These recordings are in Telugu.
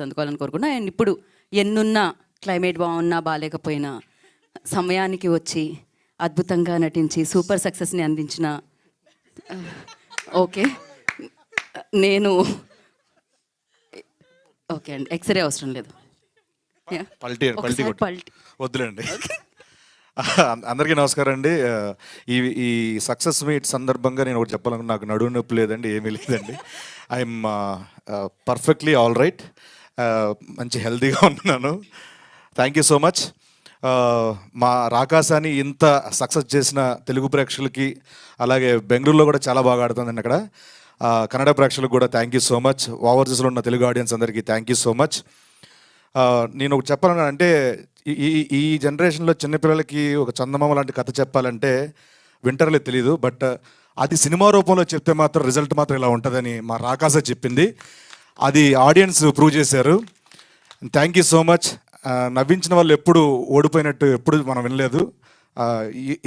అందుకోవాలని కోరుకున్నా. అండ్ ఇప్పుడు ఎన్నున్నా, క్లైమేట్ బాగున్నా బాగాలేకపోయినా సమయానికి వచ్చి అద్భుతంగా నటించి సూపర్ సక్సెస్ని అందించిన ఓకే నేను ఓకే అండి, ఎక్స్రే అవసరం లేదు, పల్టీ వద్దులేండి. అందరికీ నమస్కారం అండి. ఈ సక్సెస్ మీట్ సందర్భంగా నేను ఒకటి చెప్పాలనుకున్నా. నాకు నడువు నొప్పి లేదండి, ఏమీ లేదండి. ఐఎమ్ పర్ఫెక్ట్లీ ఆల్ రైట్, మంచి హెల్తీగా ఉన్నాను. Thank you so much. మా రాకాసాని ఇంత సక్సెస్ చేసిన తెలుగు ప్రేక్షకులకి, అలాగే బెంగళూరులో కూడా చాలా బాగా ఆడుతుందండి అక్కడ. కన్నడ ప్రేక్షకులకు కూడా థ్యాంక్ యూ సో మచ్. ఓవర్సీస్లో ఉన్న తెలుగు ఆడియన్స్ అందరికీ థ్యాంక్ యూ సో మచ్. నేను ఒకటి చెప్పాలన్నా అంటే, ఈ జనరేషన్లో చిన్నపిల్లలకి ఒక చందమామ లాంటి కథ చెప్పాలంటే వింటర్లో తెలియదు, బట్ అది సినిమా రూపంలో చెప్తే మాత్రం రిజల్ట్ మాత్రం ఇలా ఉంటుందని మా రాకాస చెప్పింది. అది ఆడియన్స్ ప్రూవ్ చేశారు. Thank you so much. నవ్వించిన వాళ్ళు ఎప్పుడు ఓడిపోయినట్టు ఎప్పుడు మనం వినలేదు,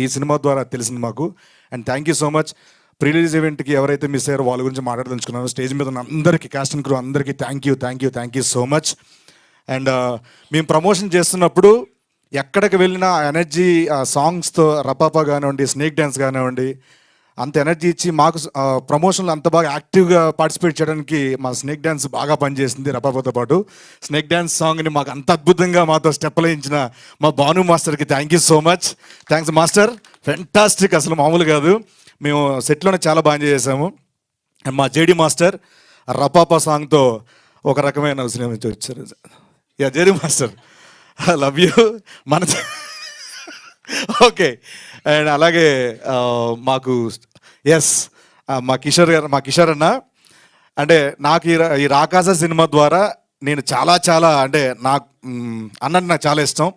ఈ సినిమా ద్వారా తెలిసింది మాకు. And thank you so much. Pre release ఈవెంట్కి ఎవరైతే మిస్ అయ్యారో వాళ్ళ గురించి మాట్లాడదలుచుకున్నాను. స్టేజ్ మీద ఉన్న అందరికీ, కాస్ట్ అండ్ క్రూ అందరికీ thank you so much. And మేము ప్రమోషన్ చేస్తున్నప్పుడు ఎక్కడికి వెళ్ళినా ఎనర్జీ, సాంగ్స్తో రపాపా కానివ్వండి, స్నేక్ డ్యాన్స్ కానివ్వండి, అంత ఎనర్జీ ఇచ్చి మాకు ప్రమోషన్లో అంత బాగా యాక్టివ్గా పార్టిసిపేట్ చేయడానికి మా స్నేక్ డ్యాన్స్ బాగా పనిచేసింది. రపాపాతో పాటు స్నేక్ డ్యాన్స్ సాంగ్ని మాకు అంత అద్భుతంగా మాతో స్టెప్లు వేయించిన మా భాను మాస్టర్కి thank you so much. Thanks master, fantastic, అసలు మామూలు కాదు. మేము సెట్లోనే చాలా బాగా ఎంజాయ్ చేసాము. అండ్ మా జేడి మాస్టర్ రపాపా సాంగ్తో ఒక రకమైన సినిమా నుంచి వచ్చారు. Yeah JD master, I love you మన ఓకే. అండ్ అలాగే మాకు మా కిషోర్ అన్న, అంటే నాకు ఈ రాకాస సినిమా ద్వారా నేను చాలా అంటే నాకు అన్నట్టు నాకు చాలా ఇష్టం.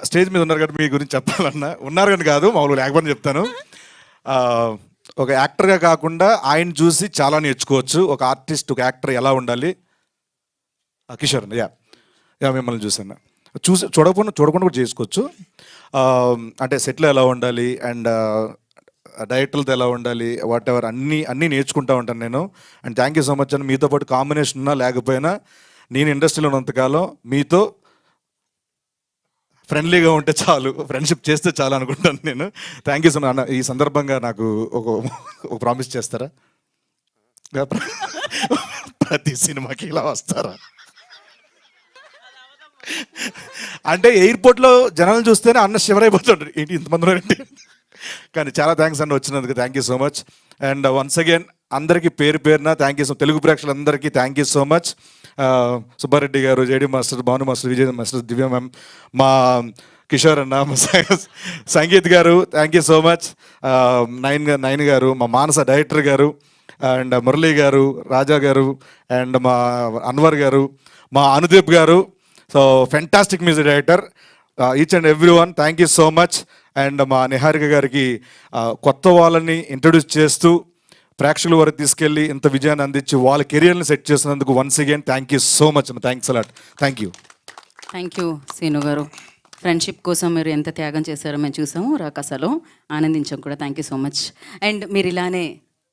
స్టేజ్ మీద ఉన్నారు కాబట్టి మీ గురించి చెప్పాలన్నా, ఉన్నారు కానీ కాదు మామూలు లేకపోతే చెప్తాను. ఒక యాక్టర్గా కాకుండా ఆయన చూసి చాలా నేర్చుకోవచ్చు. ఒక ఆర్టిస్ట్, ఒక యాక్టర్ ఎలా ఉండాలి. కిషోర్ యా మిమ్మల్ని చూసాను, చూడకుండా కూడా చేసుకోవచ్చు. అంటే సెట్లో ఎలా ఉండాలి అండ్ డైరెక్టర్లతో ఎలా ఉండాలి, వాట్ ఎవర్ అన్నీ నేర్చుకుంటూ ఉంటాను నేను. And thank you so much అని. మీతో పాటు కాంబినేషన్ ఉన్నా లేకపోయినా నేను ఇండస్ట్రీలో ఉన్నంతకాలం మీతో ఫ్రెండ్లీగా ఉంటే చాలు, ఫ్రెండ్షిప్ చేస్తే చాలు అనుకుంటాను నేను. Thank you so much. ఈ సందర్భంగా నాకు ఒక ప్రామిస్ చేస్తారా? ప్రతి సినిమాకి ఇలా వస్తారా? అంటే ఎయిర్పోర్ట్లో జనాలను చూస్తేనే అన్న షివర్ అయిపోతాడు, ఏంటి ఇంతమందిలో ఏంటి. కానీ చాలా థ్యాంక్స్ అన్న వచ్చినందుకు, thank you so much. And once again అందరికీ పేరున థ్యాంక్ యూ సో, తెలుగు ప్రేక్షకులందరికీ థ్యాంక్ యూ సో మచ్. సుబ్బారెడ్డి గారు, JD master, Bhanu master, Vijay master, Divya ma'am, మా కిషోర్ అన్న, మా సంగీత్ గారు థ్యాంక్ యూ సో మచ్. నైన్ గారు, మా మానస డైరెక్టర్ గారు, అండ్ మురళీ గారు, రాజా గారు, అండ్ మా అన్వర్ గారు, మా అనుదీప్ గారు. So fantastic music director, each and every one thank you so much. And మా నిహారిక గారికి కొత్త వాళ్ళని ఇంట్రడ్యూస్ చేస్తూ ప్రేక్షకుల వరకు తీసుకెళ్ళి ఇంత విజయాన్ని అందించి వాళ్ళ కెరియర్ని సెట్ చేసినందుకు once again thank you so much. Thanks a lot. Thank you Seenu గారు. ఫ్రెండ్షిప్ కోసం మీరు ఎంత త్యాగం చేశారో మేము చూసాము రాకాసలో, ఆనందించాం కూడా. Thank you so much. And మీరు ఇలానే